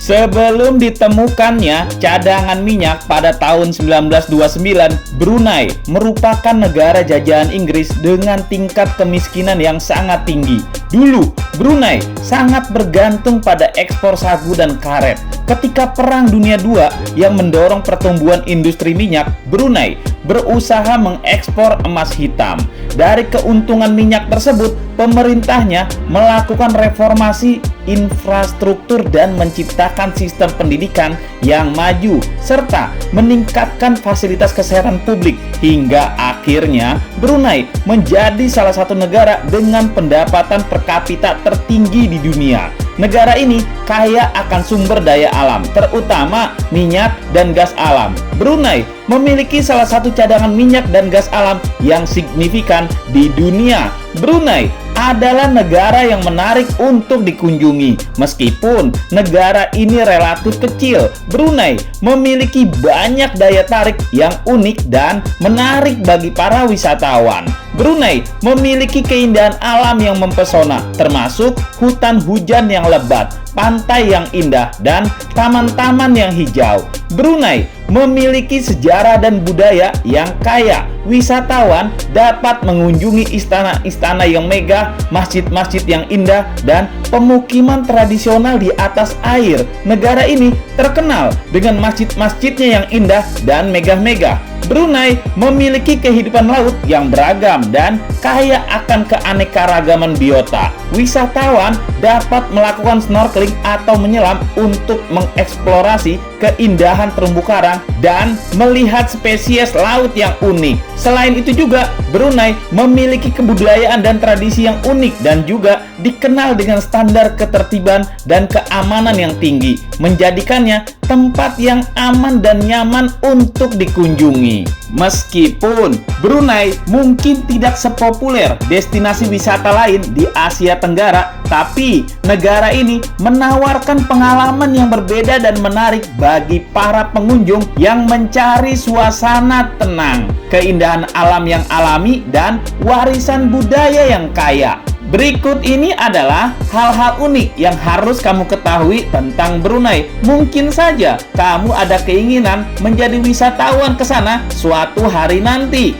Sebelum ditemukannya cadangan minyak pada tahun 1929, Brunei merupakan negara jajahan Inggris dengan tingkat kemiskinan yang sangat tinggi. Dulu, Brunei sangat bergantung pada ekspor sagu dan karet. Ketika Perang Dunia II yang mendorong pertumbuhan industri minyak, Brunei berusaha mengekspor emas hitam. Dari keuntungan minyak tersebut, pemerintahnya melakukan reformasi infrastruktur dan menciptakan sistem pendidikan yang maju serta meningkatkan fasilitas kesehatan publik hingga akhirnya Brunei menjadi salah satu negara dengan pendapatan per kapita tertinggi di dunia. Negara ini kaya akan sumber daya alam, terutama minyak dan gas alam. Brunei memiliki salah satu cadangan minyak dan gas alam yang signifikan di dunia. Brunei adalah negara yang menarik untuk dikunjungi. Meskipun negara ini relatif kecil, Brunei memiliki banyak daya tarik yang unik dan menarik bagi para wisatawan. Brunei memiliki keindahan alam yang mempesona, termasuk hutan hujan yang lebat, pantai yang indah, dan taman-taman yang hijau. Brunei memiliki sejarah dan budaya yang kaya. Wisatawan dapat mengunjungi istana-istana yang megah, masjid-masjid yang indah, dan pemukiman tradisional di atas air. Negara ini terkenal dengan masjid-masjidnya yang indah dan megah-megah. Brunei memiliki kehidupan laut yang beragam dan kaya akan keanekaragaman biota. Wisatawan dapat melakukan snorkeling atau menyelam untuk mengeksplorasi keindahan terumbu karang dan melihat spesies laut yang unik. Selain itu juga, Brunei memiliki kebudayaan dan tradisi yang unik dan juga dikenal dengan standar ketertiban dan keamanan yang tinggi, menjadikannya tempat yang aman dan nyaman untuk dikunjungi. Meskipun Brunei mungkin tidak sepopuler destinasi wisata lain di Asia Tenggara, tapi negara ini menawarkan pengalaman yang berbeda dan menarik bagi para pengunjung yang mencari suasana tenang, keindahan alam yang alami, dan warisan budaya yang kaya. Berikut ini adalah hal-hal unik yang harus kamu ketahui tentang Brunei. Mungkin saja kamu ada keinginan menjadi wisatawan ke sana suatu hari nanti.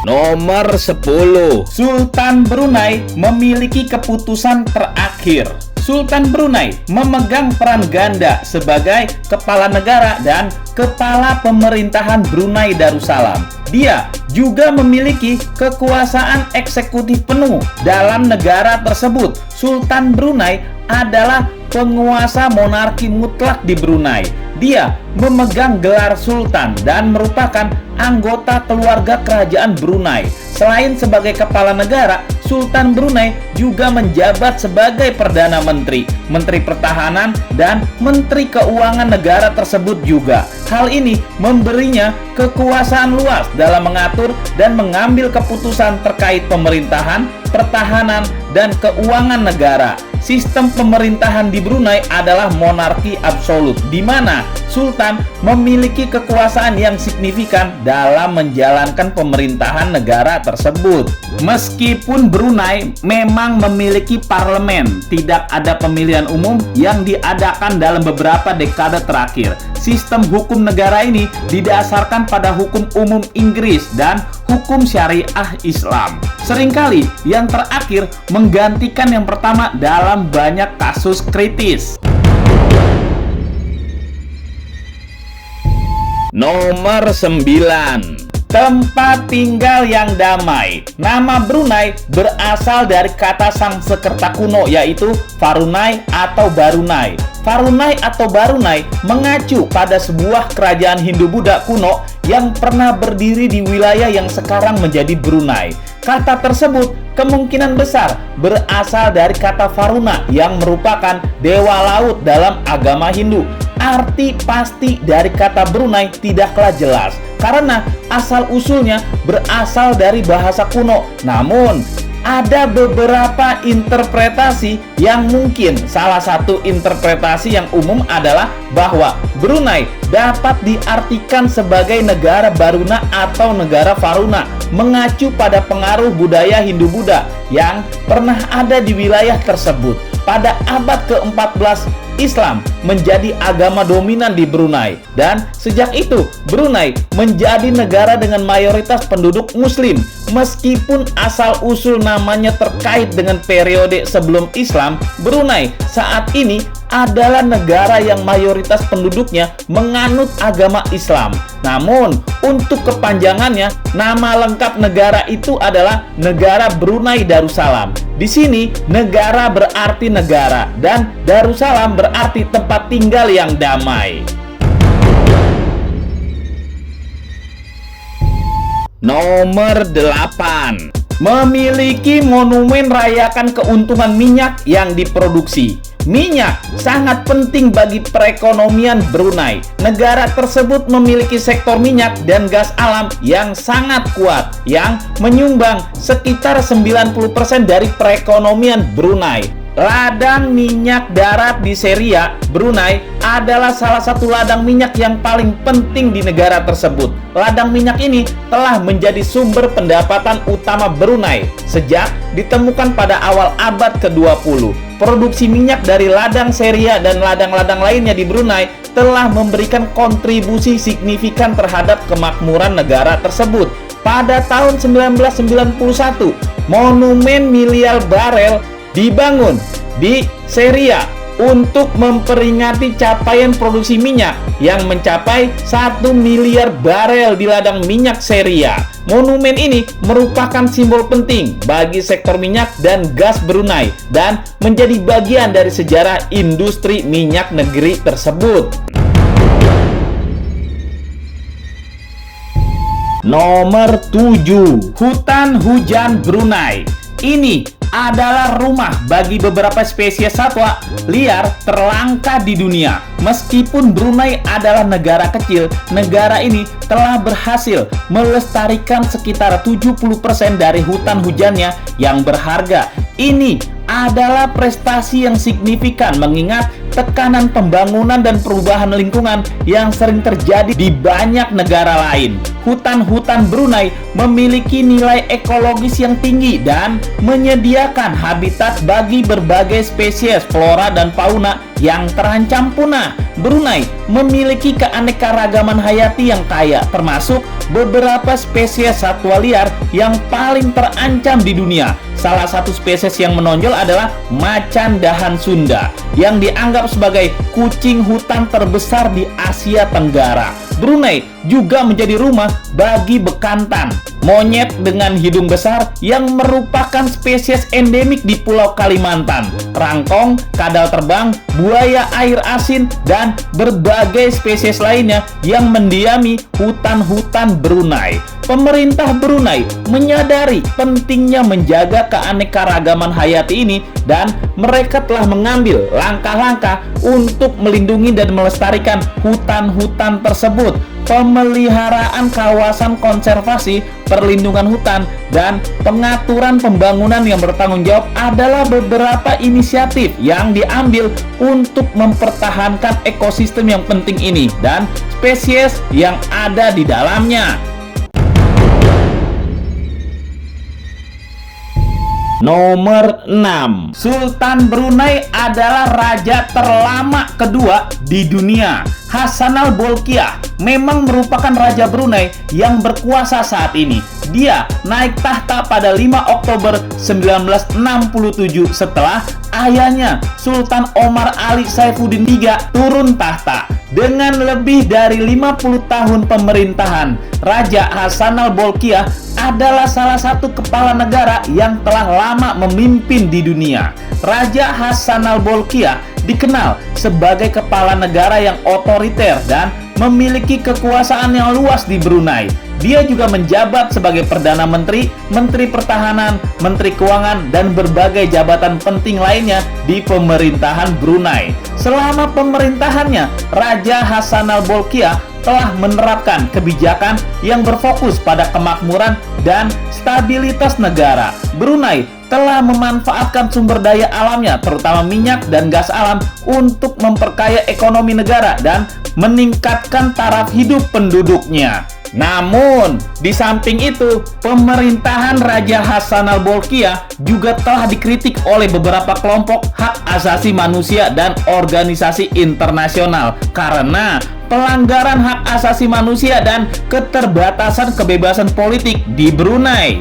Nomor 10. Sultan Brunei memiliki keputusan terakhir. Sultan Brunei memegang peran ganda sebagai kepala negara dan kepala pemerintahan Brunei Darussalam. Dia juga memiliki kekuasaan eksekutif penuh dalam negara tersebut. Sultan Brunei adalah penguasa monarki mutlak di Brunei. Dia memegang gelar sultan dan merupakan anggota keluarga kerajaan Brunei. Selain sebagai kepala negara, Sultan Brunei juga menjabat sebagai Perdana Menteri, Menteri Pertahanan, dan Menteri Keuangan negara tersebut juga. Hal ini memberinya kekuasaan luas dalam mengatur dan mengambil keputusan terkait pemerintahan, pertahanan, dan keuangan negara. Sistem pemerintahan di Brunei adalah monarki absolut, di mana Sultan memiliki kekuasaan yang signifikan dalam menjalankan pemerintahan negara tersebut. Meskipun Brunei memang memiliki parlemen, tidak ada pemilihan umum yang diadakan dalam beberapa dekade terakhir. Sistem hukum negara ini didasarkan pada hukum umum Inggris dan hukum syariah Islam. Seringkali yang terakhir menggantikan yang pertama dalam banyak kasus kritis. Nomor 9. Tempat tinggal yang damai. Nama Brunei berasal dari kata Sanskerta kuno, yaitu Varunai atau Barunai. Varunai atau Barunai mengacu pada sebuah kerajaan Hindu-Buddha kuno yang pernah berdiri di wilayah yang sekarang menjadi Brunei. Kata tersebut kemungkinan besar berasal dari kata Varuna yang merupakan dewa laut dalam agama Hindu. Arti pasti dari kata Brunei tidaklah jelas karena asal-usulnya berasal dari bahasa kuno. Namun, ada beberapa interpretasi yang mungkin. Salah satu interpretasi yang umum adalah bahwa Brunei dapat diartikan sebagai negara Baruna atau negara Varuna, mengacu pada pengaruh budaya Hindu-Buddha yang pernah ada di wilayah tersebut. Pada abad ke-14, Islam menjadi agama dominan di Brunei, dan sejak itu Brunei menjadi negara dengan mayoritas penduduk Muslim. Meskipun asal-usul namanya terkait dengan periode sebelum Islam, Brunei saat ini adalah negara yang mayoritas penduduknya menganut agama Islam. Namun, untuk kepanjangannya, nama lengkap negara itu adalah Negara Brunei Darussalam. Di sini, negara berarti negara, dan Darussalam berarti tempat tinggal yang damai. Nomor 8. Memiliki monumen rayakan keuntungan minyak yang diproduksi. Minyak sangat penting bagi perekonomian Brunei. Negara tersebut memiliki sektor minyak dan gas alam yang sangat kuat, yang menyumbang sekitar 90% dari perekonomian Brunei. Ladang minyak darat di Seria, Brunei, adalah salah satu ladang minyak yang paling penting di negara tersebut. Ladang minyak ini telah menjadi sumber pendapatan utama Brunei sejak ditemukan pada awal abad ke-20. Produksi minyak dari ladang Seria dan ladang-ladang lainnya di Brunei telah memberikan kontribusi signifikan terhadap kemakmuran negara tersebut. Pada tahun 1991, monumen miliar barel dibangun di Seria untuk memperingati capaian produksi minyak yang mencapai 1 miliar barel di ladang minyak Seria. Monumen ini merupakan simbol penting bagi sektor minyak dan gas Brunei dan menjadi bagian dari sejarah industri minyak negeri tersebut. Nomor 7. Hutan hujan Brunei. Ini adalah rumah bagi beberapa spesies satwa liar terlangka di dunia. Meskipun Brunei adalah negara kecil, negara ini telah berhasil melestarikan sekitar 70% dari hutan hujannya yang berharga. Ini adalah prestasi yang signifikan mengingat tekanan pembangunan dan perubahan lingkungan yang sering terjadi di banyak negara lain. Hutan-hutan Brunei memiliki nilai ekologis yang tinggi dan menyediakan habitat bagi berbagai spesies flora dan fauna yang terancam punah. Brunei memiliki keanekaragaman hayati yang kaya, termasuk beberapa spesies satwa liar yang paling terancam di dunia. Salah satu spesies yang menonjol adalah macan dahan Sunda, yang dianggap sebagai kucing hutan terbesar di Asia Tenggara. Brunei juga menjadi rumah bagi bekantan, monyet dengan hidung besar yang merupakan spesies endemik di Pulau Kalimantan, rangkong, kadal terbang, buaya air asin, dan berbagai spesies lainnya yang mendiami hutan-hutan Brunei. Pemerintah Brunei menyadari pentingnya menjaga keanekaragaman hayati ini dan mereka telah mengambil langkah-langkah untuk melindungi dan melestarikan hutan-hutan tersebut. Pemeliharaan kawasan konservasi, perlindungan hutan, dan pengaturan pembangunan yang bertanggung jawab adalah beberapa inisiatif yang diambil untuk mempertahankan ekosistem yang penting ini dan spesies yang ada di dalamnya. Nomor 6. Sultan Brunei adalah raja terlama kedua di dunia. Hassanal Bolkiah memang merupakan raja Brunei yang berkuasa saat ini. Dia naik tahta pada 5 Oktober 1967 setelah ayahnya Sultan Omar Ali Saifuddin III turun tahta. Dengan lebih dari 50 tahun pemerintahan, Raja Hassanal Bolkiah adalah salah satu kepala negara yang telah lama memimpin di dunia. Raja Hassanal Bolkiah dikenal sebagai kepala negara yang otoriter dan memiliki kekuasaan yang luas di Brunei. Dia juga menjabat sebagai Perdana Menteri, Menteri Pertahanan, Menteri Keuangan, dan berbagai jabatan penting lainnya di pemerintahan Brunei. Selama pemerintahannya, Raja Hassanal Bolkiah telah menerapkan kebijakan yang berfokus pada kemakmuran dan stabilitas negara. Brunei telah memanfaatkan sumber daya alamnya, terutama minyak dan gas alam, untuk memperkaya ekonomi negara dan meningkatkan taraf hidup penduduknya. Namun, di samping itu, pemerintahan Raja Hasan al-Bolkiah juga telah dikritik oleh beberapa kelompok hak asasi manusia dan organisasi internasional karena pelanggaran hak asasi manusia dan keterbatasan kebebasan politik di Brunei.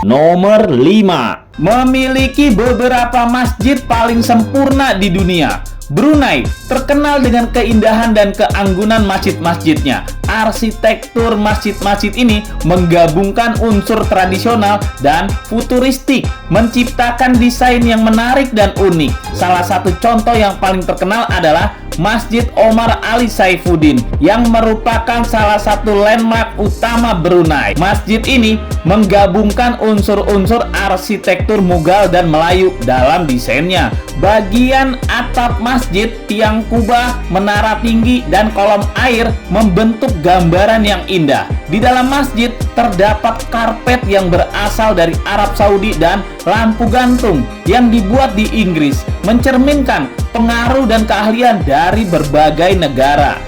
Nomor 5. Memiliki beberapa masjid paling sempurna di dunia. Brunei terkenal dengan keindahan dan keanggunan masjid-masjidnya. Arsitektur masjid-masjid ini menggabungkan unsur tradisional dan futuristik, menciptakan desain yang menarik dan unik. Salah satu contoh yang paling terkenal adalah Masjid Omar Ali Saifuddin yang merupakan salah satu landmark utama Brunei. Masjid ini menggabungkan unsur-unsur arsitektur Mughal dan Melayu dalam desainnya. Bagian atap masjid, tiang kubah, menara tinggi, dan kolam air membentuk gambaran yang indah. Di dalam masjid terdapat karpet yang berasal dari Arab Saudi dan lampu gantung yang dibuat di Inggris, mencerminkan pengaruh dan keahlian dari berbagai negara.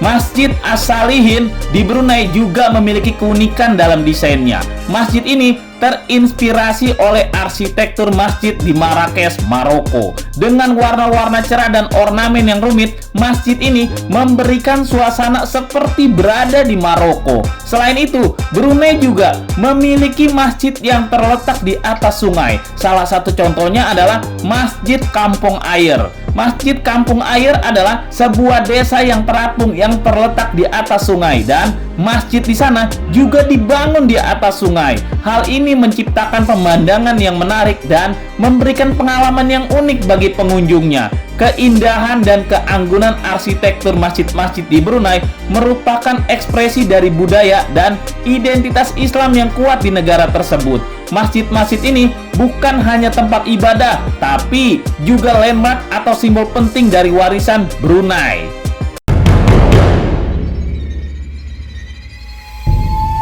Masjid As-Salihin di Brunei juga memiliki keunikan dalam desainnya. Masjid ini terinspirasi oleh arsitektur masjid di Marrakesh, Maroko. Dengan warna-warna cerah dan ornamen yang rumit, masjid ini memberikan suasana seperti berada di Maroko. Selain itu, Brunei juga memiliki masjid yang terletak di atas sungai. Salah satu contohnya adalah Masjid Kampung Air. Masjid Kampung Air adalah sebuah desa yang terapung yang terletak di atas sungai, dan masjid di sana juga dibangun di atas sungai. Hal ini menciptakan pemandangan yang menarik dan memberikan pengalaman yang unik bagi pengunjungnya. Keindahan dan keanggunan arsitektur masjid-masjid di Brunei merupakan ekspresi dari budaya dan identitas Islam yang kuat di negara tersebut. Masjid-masjid ini bukan hanya tempat ibadah, tapi juga landmark atau simbol penting dari warisan Brunei.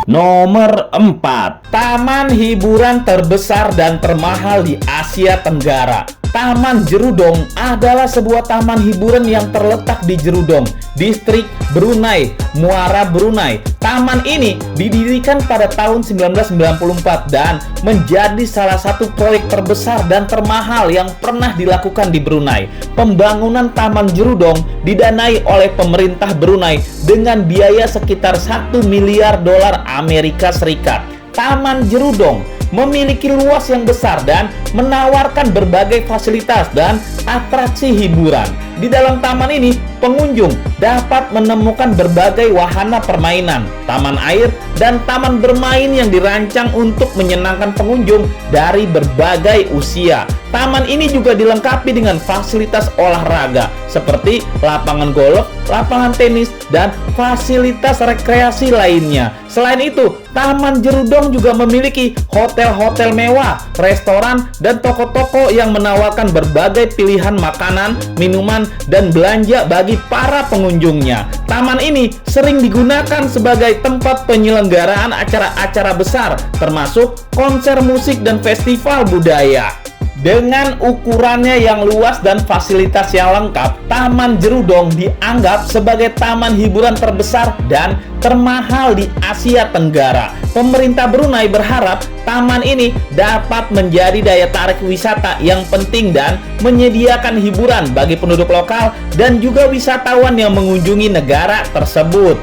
Nomor 4. Taman hiburan terbesar dan termahal di Asia Tenggara. Taman Jerudong adalah sebuah taman hiburan yang terletak di Jerudong, distrik Brunei, Muara Brunei. Taman ini didirikan pada tahun 1994 dan menjadi salah satu proyek terbesar dan termahal yang pernah dilakukan di Brunei. Pembangunan Taman Jerudong didanai oleh pemerintah Brunei dengan biaya sekitar 1 miliar dolar Amerika Serikat. Taman Jerudong memiliki luas yang besar dan menawarkan berbagai fasilitas dan atraksi hiburan. Di dalam taman ini, pengunjung dapat menemukan berbagai wahana permainan, taman air, dan taman bermain yang dirancang untuk menyenangkan pengunjung dari berbagai usia. Taman ini juga dilengkapi dengan fasilitas olahraga seperti lapangan golf, lapangan tenis, dan fasilitas rekreasi lainnya. Selain itu, Taman Jerudong juga memiliki hotel-hotel mewah, restoran, dan toko-toko yang menawarkan berbagai pilihan makanan, minuman, dan belanja bagi para pengunjungnya. Taman ini sering digunakan sebagai tempat penyelenggaraan acara-acara besar, termasuk konser musik dan festival budaya. Dengan ukurannya yang luas dan fasilitas yang lengkap, Taman Jerudong dianggap sebagai taman hiburan terbesar dan termahal di Asia Tenggara. Pemerintah Brunei berharap taman ini dapat menjadi daya tarik wisata yang penting dan menyediakan hiburan bagi penduduk lokal dan juga wisatawan yang mengunjungi negara tersebut.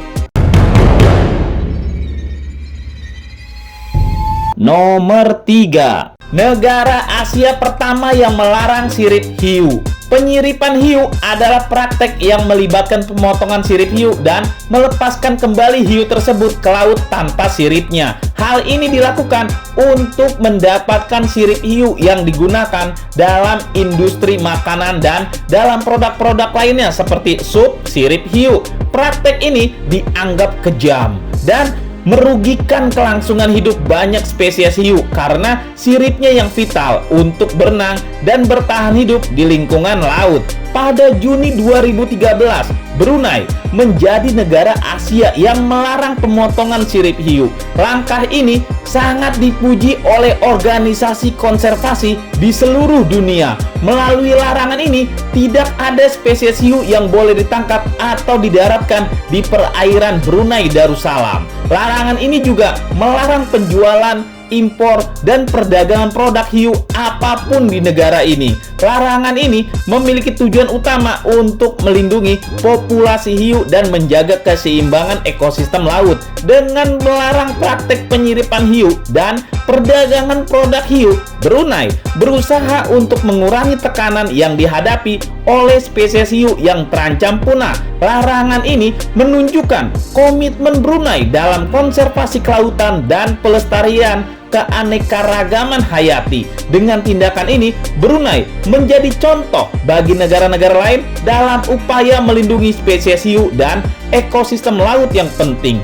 Nomor 3. Negara Asia pertama yang melarang sirip hiu. Penyiripan hiu adalah praktek yang melibatkan pemotongan sirip hiu dan melepaskan kembali hiu tersebut ke laut tanpa siripnya. Hal ini dilakukan untuk mendapatkan sirip hiu yang digunakan dalam industri makanan dan dalam produk-produk lainnya seperti sup sirip hiu. Praktek ini dianggap kejam dan merugikan kelangsungan hidup banyak spesies hiu karena siripnya yang vital untuk berenang dan bertahan hidup di lingkungan laut. Pada Juni 2013, Brunei menjadi negara Asia yang melarang pemotongan sirip hiu. Langkah ini sangat dipuji oleh organisasi konservasi di seluruh dunia. Melalui larangan ini, tidak ada spesies hiu yang boleh ditangkap atau didaratkan di perairan Brunei Darussalam. Larangan ini juga melarang penjualan, impor, dan perdagangan produk hiu apapun di negara ini. Larangan ini memiliki tujuan utama untuk melindungi populasi hiu dan menjaga keseimbangan ekosistem laut. Dengan melarang praktek penyiripan hiu dan perdagangan produk hiu, Brunei berusaha untuk mengurangi tekanan yang dihadapi oleh spesies hiu yang terancam punah. Larangan ini menunjukkan komitmen Brunei dalam konservasi kelautan dan pelestarian keanekaragaman hayati. Dengan tindakan ini, Brunei menjadi contoh bagi negara-negara lain dalam upaya melindungi spesies hiu dan ekosistem laut yang penting.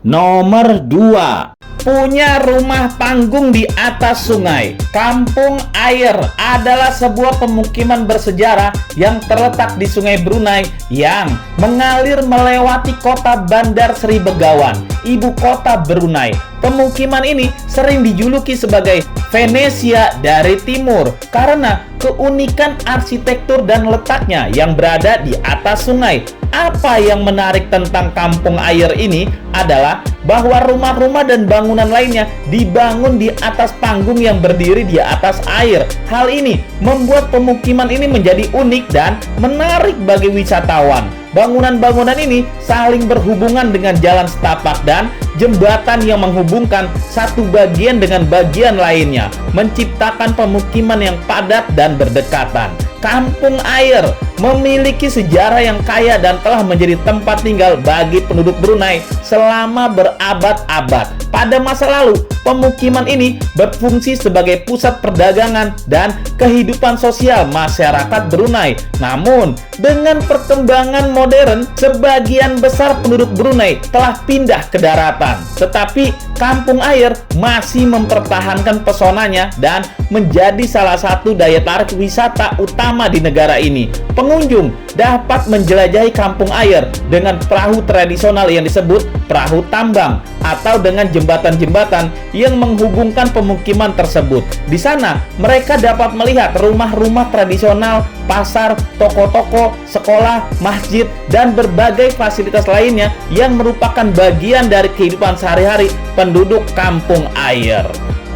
Nomor 2. Punya rumah panggung di atas sungai. Kampung Air adalah sebuah pemukiman bersejarah yang terletak di Sungai Brunei yang mengalir melewati kota Bandar Seri Begawan, ibu kota Brunei. Pemukiman ini sering dijuluki sebagai Venesia dari timur karena keunikan arsitektur dan letaknya yang berada di atas sungai. Apa yang menarik tentang Kampung Air ini adalah bahwa rumah-rumah dan bangunan lainnya dibangun di atas panggung yang berdiri di atas air. Hal ini membuat pemukiman ini menjadi unik dan menarik bagi wisatawan. Bangunan-bangunan ini saling berhubungan dengan jalan setapak dan jembatan yang menghubungkan satu bagian dengan bagian lainnya, menciptakan pemukiman yang padat dan berdekatan. Kampung Air memiliki sejarah yang kaya dan telah menjadi tempat tinggal bagi penduduk Brunei selama berabad-abad. Pada masa lalu, pemukiman ini berfungsi sebagai pusat perdagangan dan kehidupan sosial masyarakat Brunei. Namun, dengan perkembangan modern, sebagian besar penduduk Brunei telah pindah ke daratan. Tetapi, Kampung Air masih mempertahankan pesonanya dan menjadi salah satu daya tarik wisata utama di negara ini. Pengunjung dapat menjelajahi Kampung Air dengan perahu tradisional yang disebut perahu tambang atau dengan jembatan-jembatan yang menghubungkan pemukiman tersebut. Di sana, mereka dapat melihat rumah-rumah tradisional, pasar, toko-toko, sekolah, masjid, dan berbagai fasilitas lainnya yang merupakan bagian dari kehidupan sehari-hari penduduk Kampung Air.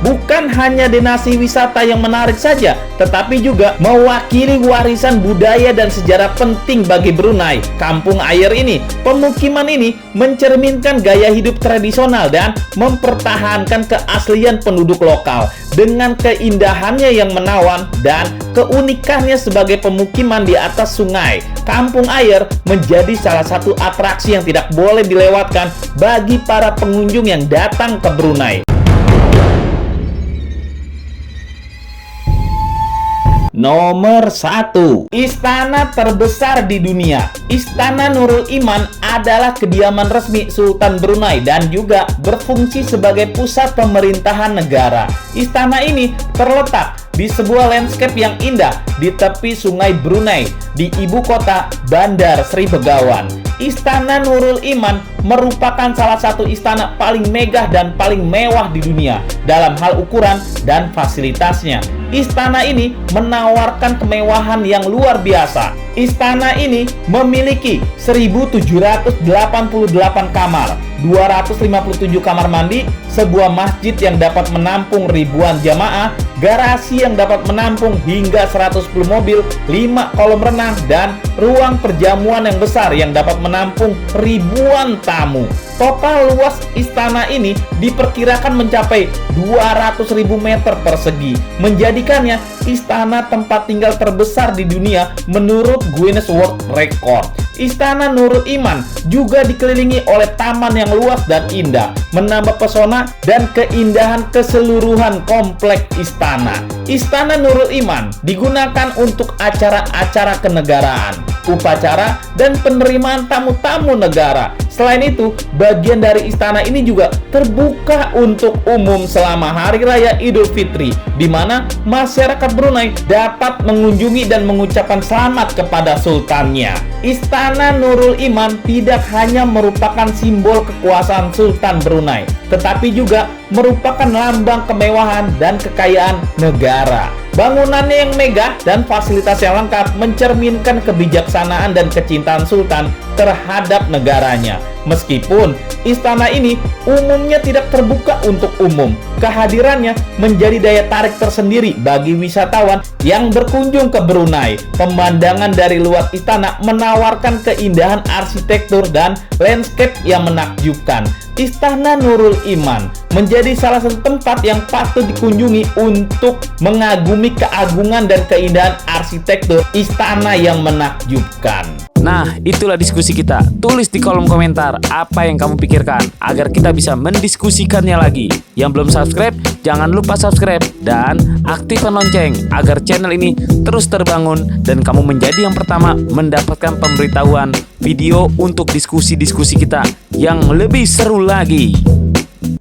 Bukan hanya destinasi wisata yang menarik saja, tetapi juga mewakili warisan budaya dan sejarah penting bagi Brunei. Kampung Air ini, pemukiman ini mencerminkan gaya hidup tradisional dan mempertahankan keaslian penduduk lokal. Dengan keindahannya yang menawan dan keunikannya sebagai pemukiman di atas sungai, Kampung Air menjadi salah satu atraksi yang tidak boleh dilewatkan bagi para pengunjung yang datang ke Brunei. Nomor 1. Istana terbesar di dunia. Istana Nurul Iman adalah kediaman resmi Sultan Brunei dan juga berfungsi sebagai pusat pemerintahan negara. Istana ini terletak di sebuah landscape yang indah di tepi sungai Brunei di ibu kota Bandar Seri Begawan. Istana Nurul Iman merupakan salah satu istana paling megah dan paling mewah di dunia dalam hal ukuran dan fasilitasnya. Istana ini menawarkan kemewahan yang luar biasa. Istana ini memiliki 1.788 kamar, 257 kamar mandi, sebuah masjid yang dapat menampung ribuan jamaah, garasi yang dapat menampung hingga 110 mobil, 5 kolam renang, dan ruang perjamuan yang besar yang dapat menampung ribuan tamu. Total luas istana ini diperkirakan mencapai 200.000 meter persegi, menjadikannya istana tempat tinggal terbesar di dunia menurut Guinness World Record. Istana Nurul Iman juga dikelilingi oleh taman yang luas dan indah, menambah pesona dan keindahan keseluruhan kompleks istana. Istana Nurul Iman digunakan untuk acara-acara kenegaraan, upacara, dan penerimaan tamu-tamu negara. Selain itu, bagian dari istana ini juga terbuka untuk umum selama Hari Raya Idul Fitri, di mana masyarakat Brunei dapat mengunjungi dan mengucapkan selamat kepada sultannya. Istana Nurul Iman tidak hanya merupakan simbol kekuasaan Sultan Brunei, tetapi juga merupakan lambang kemewahan dan kekayaan negara. Bangunannya yang megah dan fasilitas yang lengkap mencerminkan kebijaksanaan dan kecintaan Sultan terhadap negaranya. Meskipun istana ini umumnya tidak terbuka untuk umum, kehadirannya menjadi daya tarik tersendiri bagi wisatawan yang berkunjung ke Brunei. Pemandangan dari luar istana menawarkan keindahan arsitektur dan landscape yang menakjubkan. Istana Nurul Iman menjadi salah satu tempat yang patut dikunjungi untuk mengagumi keagungan dan keindahan arsitektur istana yang menakjubkan. Nah, itulah diskusi kita. Tulis di kolom komentar apa yang kamu pikirkan agar kita bisa mendiskusikannya lagi. Yang belum subscribe, jangan lupa subscribe dan aktifkan lonceng agar channel ini terus terbangun dan kamu menjadi yang pertama mendapatkan pemberitahuan video untuk diskusi-diskusi kita yang lebih seru lagi.